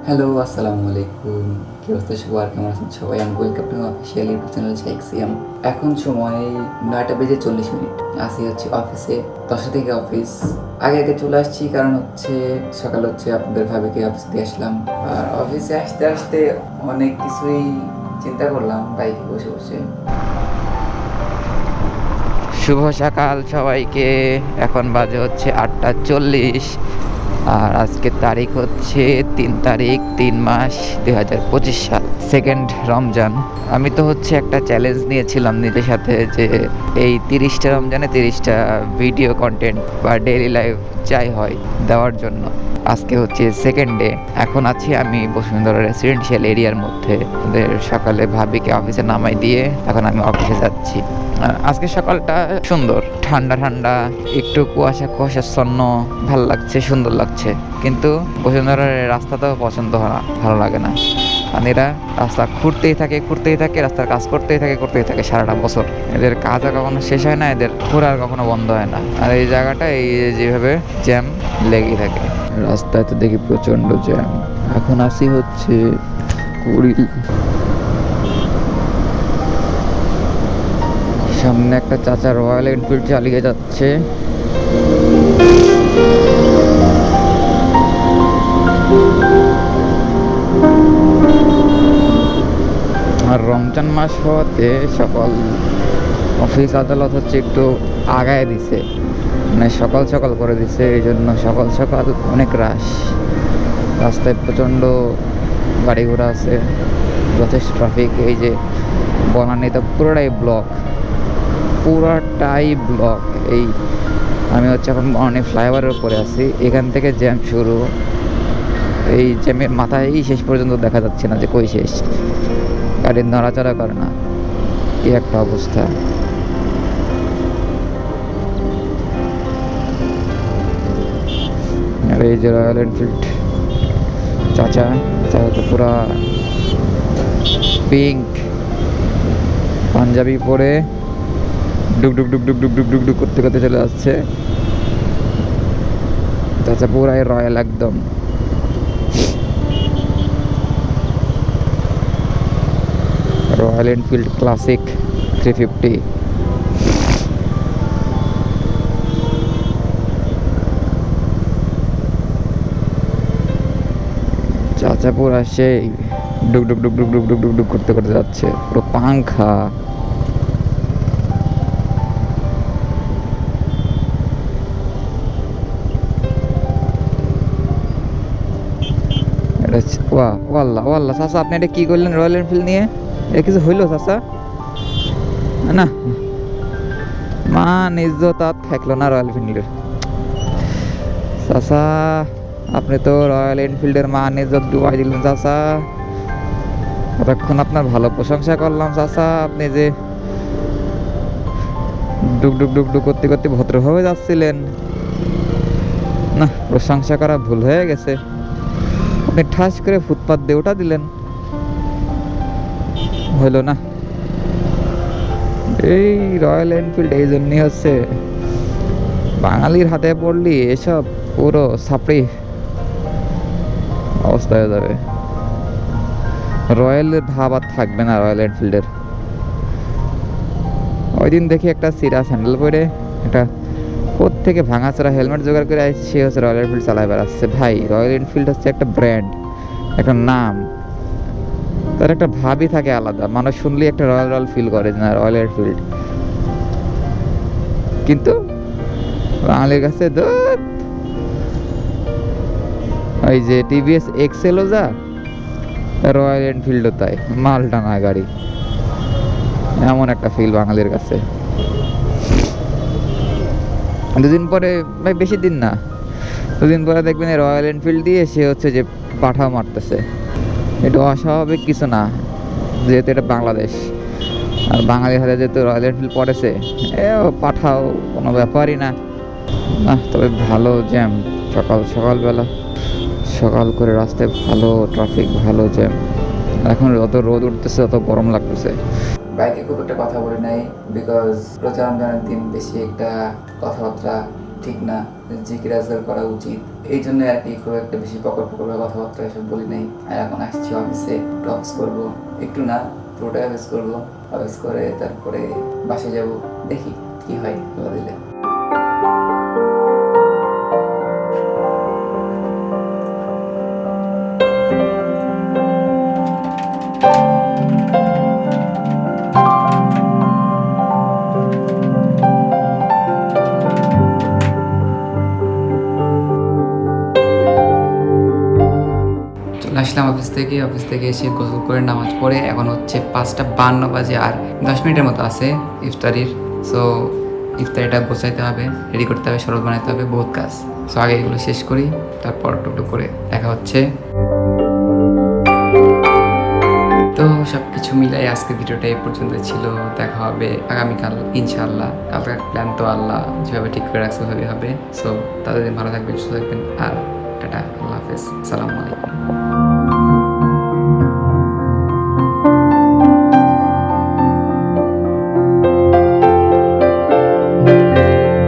Hello, আসসালামু আলাইকুম। কি অবস্থা সবার? কেমন আছেন সবাই? আমি welcome to official YouTube channel শেক্সিয়াম। এখন সময় 9:40 আসি হচ্ছে অফিসে। 10টা থেকে অফিস। আগে আগে চলে আসছি, কারণ হচ্ছে সকাল হচ্ছে আপনাদের ভাবিকে অফিস দিয়ে আসলাম। আর অফিসে আসতে আসতে অনেক কিছুই চিন্তা করলাম বাইকে বসে বসে। শুভ সকাল সবাইকে। এখন বাজে হচ্ছে 8:40 আর আজকের তারিখ হচ্ছে 3 তারিখ 3 মাস 2025 সাল, সেকেন্ড রমজান। আমি তো হচ্ছে একটা চ্যালেঞ্জ নিয়েছিলাম নিজের সাথে যে এই 30টা রমজানে 30টা ভিডিও কন্টেন্ট বা ডেইলি লাইফ যাই হয় দেওয়ার জন্য। আজকে হচ্ছে সেকেন্ড ডে। এখন আছি আমি বসুন্ধরা রেসিডেন্সিয়াল এরিয়ার মধ্যে। সকালে ভাবিকে অফিসে নামাই দিয়ে এখন আমি অফিসে যাচ্ছি। আজকে সকালটা সুন্দর, ঠান্ডা ঠান্ডা, একটু কুয়াশা কুয়াশাচ্ছন্ন, ভালো লাগছে, সুন্দর লাগছে। কিন্তু বসুন্ধরার রাস্তা তো পছন্দ হয় না, ভালো লাগে না। কারণ এরা রাস্তা খুঁড়তেই থাকে, রাস্তার কাজ করতেই থাকে সারাটা বছর। এদের কাজও কখনো শেষ হয় না, এদের ঘোরার কখনো বন্ধ হয় না। আর এই জায়গাটা এই যেভাবে জ্যাম লেগেই থাকে, রাস্তায় তো দেখি প্রচণ্ড জ্যাম। এখন আসি হচ্ছে কুড়িল। সামনে একটা চাচা রয়্যাল এনফিল্ড চালিয়ে যাচ্ছে। আর রমজান মাস হওয়াতে সকল অফিস আদালত হচ্ছে একটু আগায় দিছে, মানে সকাল সকাল করে দিছে। এই জন্য সকাল সকাল অনেক রাশ, রাস্তায় প্রচণ্ড গাড়ি ঘোড়া আছে, যথেষ্ট ট্রাফিক। এই যে বনানী তো পুরোটাই ব্লক। এই আমি হচ্ছে এখন অনেক ফ্লাইওভারের উপরে আছি, এখান থেকে জ্যাম শুরু। এই জ্যামের মাথায় শেষ পর্যন্ত দেখা যাচ্ছে না যে কই শেষ, গাড়ির নড়াচড়া করে না, কি একটা অবস্থা। আর এই যে রয়্যাল এনফিল্ড চাচা তো পুরা পিঙ্ক পাঞ্জাবি পরে ডুক ডুক ডুক ডুক ডুক ডুক ডুক ডুক করতে করতে চলে আসছে। চাচা পুরাই রয়্যাল একদম। Royal Enfield classic 350। চাচা পুরা সেই ডুক ডুক ডুক ডুক ডুক ডুক ডুক ডুক করতে করতে যাচ্ছে, পুরো পাংখা। ওয়াল্লাহ ওয়াল্লাহ চাচা, আপনি এটা কি করলেন রয়্যাল এনফিল্ড নিয়ে? এটা কিছু হইলো চাচা? না, মান ইজ্জত আর থাকলো না রয়্যাল এনফিল্ডের। চাচা আপনি তো রয়্যাল এনফিল্ডের মান ইজ্জত ডুবাই দিলেন চাচা। এতক্ষণ আপনার ভালো প্রশংসা করলাম চাচা, আপনি যে ডুক ডুক ডুক ডুক করতে করতে ভদ্রভাবে যাচ্ছিলেন। না, প্রশংসা করা ভুল হয়ে গেছে, আপনি ঠাস করে ফুটপাত দিয়ে ওটা দিলেন, হইল না। এই রয়্যাল এনফিল্ড এই জন্যই হচ্ছে বাঙালির হাতে পড়লি এসব পুরো সাপড়ি অবস্থা হয়ে যাবে। রয়্যালের ভাব আর থাকবে না রয়্যাল এনফিল্ডের। ওই দিন দেখি একটা সিরা স্যান্ডেল পরে একটা থেকে ভাঙাচোরা হেলমেট জোগাড় করে আসছে, হচ্ছে রয়্যাল এনফিল্ড চালায় বেড়াচ্ছে। ভাই, রয়্যাল এনফিল্ড হচ্ছে একটা ব্র্যান্ড, একটা নাম, তার একটা ভাবই থাকে আলাদা। মানুষ শুনলেই একটা রয়্যাল রয়্যাল ফিল করে না রয়্যাল এনফিল্ড। কিন্তু বাঙালির কাছে ওই যে টিভিএস এক্সেলও যা, রয়্যাল এনফিল্ডও তাই, মাল টানা গাড়ি, এমন একটা ফিল বাঙালির কাছে। দুদিন পরে, ভাই বেশি দিন না, দুদিন পরে দেখবেন রয়্যাল এনফিল্ড দিয়ে সে হচ্ছে যে পাঠাও মারতেছে। এটা অস্বাভাবিক কিছু না, যেহেতু এটা বাংলাদেশ আর বাঙালির হাতে যেহেতু রয়্যাল এনফিল্ড পড়েছে, পাঠাও কোনো ব্যাপারই না। না, তবে ভালো জ্যাম সকালবেলা, সকাল করে রাস্তায় ভালো ট্রাফিক, ভালো জ্যাম। এখন যত রোদ উঠতেছে তত গরম লাগতেছে। বাইকে খুব একটা কথা বলি নাই, বিকজ রমজানের দিন বেশি একটা কথাবার্তা ঠিক না, জিকির আজকার করা উচিত। এই জন্য আর কি খুব একটা বেশি পকর কথাবার্তা এসব বলি নাই। আর এখন আসছি অফিসে, অফিস করবো, একটু না পুরোটাই অফিস করবো। অফিস করে তারপরে বাসায় যাব, দেখি কি হয় আল্লাহ দিলে। আসলাম অফিস থেকে এসে গোসল করে নামাজ পড়ে এখন হচ্ছে 5:52 বাজে, আর 10 মিনিটের মতো আছে ইফতারির। সো ইফতারিটা গোছাইতে হবে, রেডি করতে হবে, শরবত বানাতে হবে, বহুত কাজ। সো আগে এগুলো শেষ করি, তারপর টুকটুক করে দেখা হচ্ছে। তো সব কিছু মিলাই আজকে ভিডিওটা এই পর্যন্ত ছিল। দেখা হবে আগামীকাল ইনশাআল্লাহ। কালকার প্ল্যান তো আল্লাহ যেভাবে ঠিক করে রাখছে ওইভাবে হবে। সো তাদের ভালো থাকবেন, সুস্থ থাকবেন, আর টাটা, আল্লাহ হাফেজ, আসসালামু আলাইকুম।